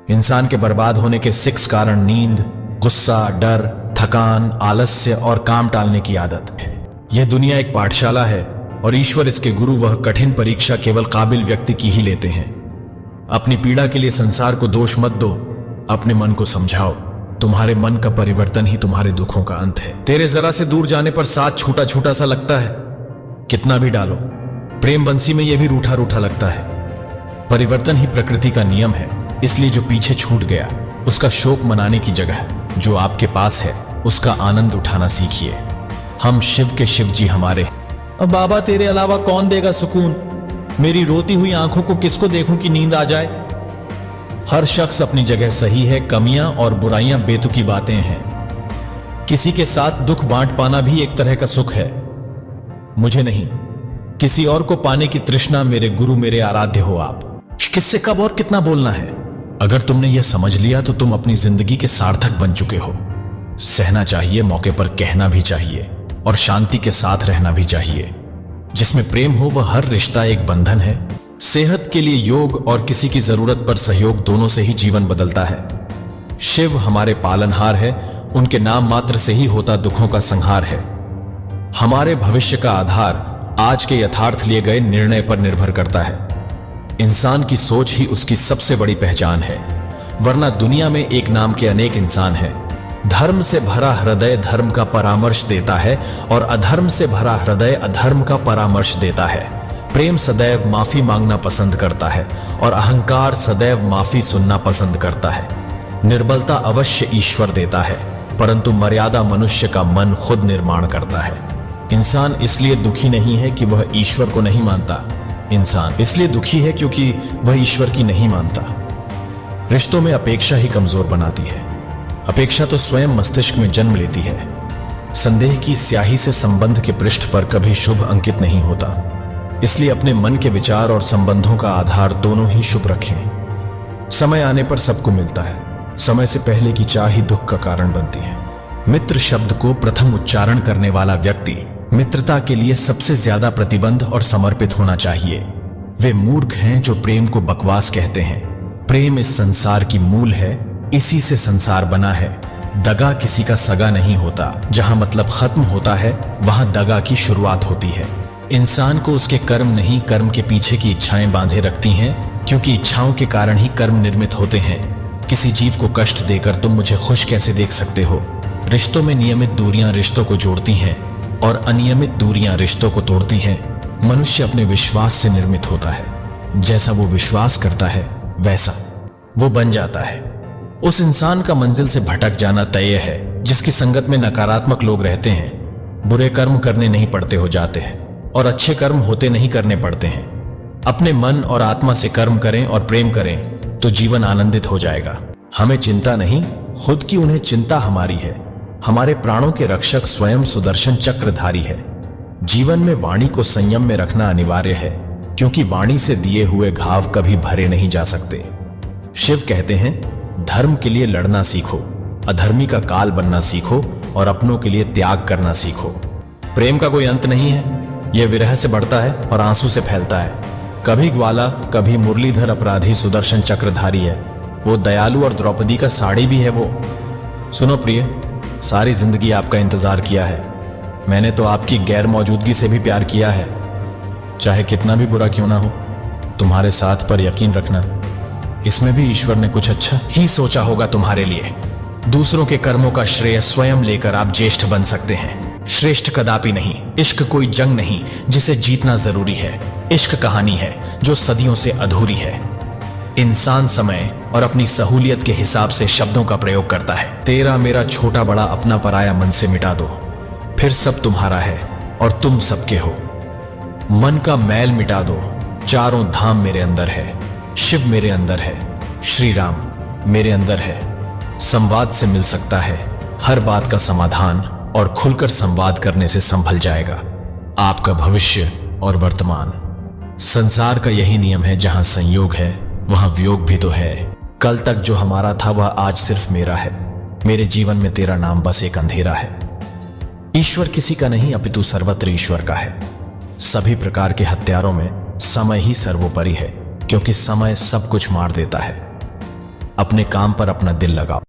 इंसान के बर्बाद होने के 6 कारण नींद, गुस्सा, डर, थकान, आलस्य और काम टालने की आदत है। यह दुनिया एक पाठशाला है और ईश्वर इसके गुरु वह कठिन परीक्षा केवल काबिल व्यक्ति की ही लेते हैं। अपनी पीड़ा के लिए संसार को दोष मत दो, अपने मन को समझाओ। तुम्हारे मन का परिवर्तन ही तुम्हारे दुखों का अंत है। तेरे जरा से दूर जाने पर साथ छूटा छूटा सा लगता है, कितना भी डालो प्रेम बंसी में यह भी रूठा रूठा लगता है। परिवर्तन ही प्रकृति का नियम है, इसलिए जो पीछे छूट गया उसका शोक मनाने की जगह जो आपके पास है उसका आनंद उठाना सीखिए। हम शिव के शिव जी हमारे हैं। अब बाबा तेरे अलावा कौन देगा सुकून, मेरी रोती हुई आंखों को किसको देखूं कि नींद आ जाए। हर शख्स अपनी जगह सही है, कमियां और बुराइयां बेतुकी बातें हैं। किसी के साथ दुख बांट पाना भी एक तरह का सुख है। मुझे नहीं, किसी और को पाने की तृष्णा मेरे गुरु मेरे आराध्य हो आप। किससे कब और कितना बोलना है। अगर तुमने यह समझ लिया तो तुम अपनी जिंदगी के सार्थक बन चुके हो। सहना चाहिए, मौके पर कहना भी चाहिए और शांति के साथ रहना भी चाहिए। जिसमें प्रेम हो वह हर रिश्ता एक बंधन है। सेहत के लिए योग और किसी की जरूरत पर सहयोग दोनों से ही जीवन बदलता है। शिव हमारे पालनहार है, उनके नाम मात्र से ही होता दुखों का संहार है। हमारे भविष्य का आधार आज के यथार्थ लिए गए निर्णय पर निर्भर करता है। इंसान की सोच ही उसकी सबसे बड़ी पहचान है, वरना दुनिया में एक नाम के अनेक इंसान हैं। धर्म से भरा हृदय धर्म का परामर्श देता है और अधर्म से भरा हृदय अधर्म का परामर्श देता है। प्रेम सदैव माफी मांगना पसंद करता है और अहंकार सदैव माफी सुनना पसंद करता है। निर्बलता अवश्य ईश्वर देता है, परंतु मर्यादा मनुष्य का मन खुद निर्माण करता है। इंसान इसलिए दुखी नहीं है कि वह ईश्वर को नहीं मानता, इंसान इसलिए दुखी है क्योंकि वह ईश्वर की नहीं मानता। रिश्तों में अपेक्षा ही कमजोर बनाती है। अपेक्षा तो स्वयं मस्तिष्क में जन्म लेती है। संदेह की स्याही से संबंध के पृष्ठ पर कभी शुभ अंकित नहीं होता, इसलिए अपने मन के विचार और संबंधों का आधार दोनों ही शुभ रखें। समय आने पर सबको मिलता है, समय से पहले की चाह ही दुख का कारण बनती है। मित्र शब्द को प्रथम उच्चारण करने वाला व्यक्ति मित्रता के लिए सबसे ज्यादा प्रतिबद्ध और समर्पित होना चाहिए। वे मूर्ख हैं जो प्रेम को बकवास कहते हैं। प्रेम इस संसार की मूल है, इसी से संसार बना है। दगा किसी का सगा नहीं होता। जहां मतलब खत्म होता है वहां दगा की शुरुआत होती है। इंसान को उसके कर्म नहीं, कर्म के पीछे की इच्छाएं बांधे रखती हैं, क्योंकि इच्छाओं के कारण ही कर्म निर्मित होते हैं। किसी जीव को कष्ट देकर तुम मुझे खुश कैसे देख सकते हो। रिश्तों में नियमित दूरियां रिश्तों को जोड़ती हैं और अनियमित दूरियां रिश्तों को तोड़ती हैं। मनुष्य अपने विश्वास से निर्मित होता है। जैसा वो विश्वास करता है वैसा वो बन जाता है। उस इंसान का मंजिल से भटक जाना तय है जिसकी संगत में नकारात्मक लोग रहते हैं। बुरे कर्म करने नहीं पड़ते हो जाते हैं और अच्छे कर्म होते नहीं करने पड़ते हैं। अपने मन और आत्मा से कर्म करें और प्रेम करें तो जीवन आनंदित हो जाएगा। हमें चिंता नहीं, खुद की उन्हें चिंता हमारी है। हमारे प्राणों के रक्षक स्वयं सुदर्शन चक्रधारी है। जीवन में वाणी को संयम में रखना अनिवार्य है, क्योंकि वाणी से दिए हुए घाव कभी भरे नहीं जा सकते। शिव कहते हैं, धर्म के लिए लड़ना सीखो, अधर्मी का काल बनना सीखो और अपनों के लिए त्याग करना सीखो। प्रेम का कोई अंत नहीं है। यह विरह से बढ़ता है और आंसू से फैलता है। कभी ग्वाला, कभी मुरलीधर अपराधी सुदर्शन चक्रधारी है। वो दयालु और द्रौपदी का साड़ी भी है वो। सुनो प्रिय, सारी जिंदगी आपका इंतजार किया है। मैंने तो आपकी गैर मौजूदगी से भी प्यार किया है। चाहे कितना भी बुरा क्यों ना हो, तुम्हारे साथ पर यकीन रखना, इसमें भी ईश्वर ने कुछ अच्छा ही सोचा होगा तुम्हारे लिए। दूसरों के कर्मों का श्रेय स्वयं लेकर आप ज्येष्ठ बन सकते हैं। श्रेष्ठ कदापि नहीं। इश्क कोई जंग नहीं जिसे जीतना जरूरी है। इश्क कहानी है जो सदियों से अधूरी है। इंसान समय और अपनी सहूलियत के हिसाब से शब्दों का प्रयोग करता है। तेरा मेरा छोटा बड़ा अपना पराया मन से मिटा दो, फिर सब तुम्हारा है और तुम सबके हो। मन का मैल मिटा दो, चारों धाम मेरे अंदर है। शिव मेरे अंदर है, श्री राम मेरे अंदर है। संवाद से मिल सकता है हर बात का समाधान और खुलकर संवाद करने से संभल जाएगा आपका भविष्य और वर्तमान। संसार का यही नियम है, जहां संयोग है वहां वियोग भी तो है। कल तक जो हमारा था वह आज सिर्फ मेरा है। मेरे जीवन में तेरा नाम बस एक अंधेरा है। ईश्वर किसी का नहीं अपितु सर्वत्र ईश्वर का है। सभी प्रकार के हत्यारों में समय ही सर्वोपरि है, क्योंकि समय सब कुछ मार देता है। अपने काम पर अपना दिल लगाओ।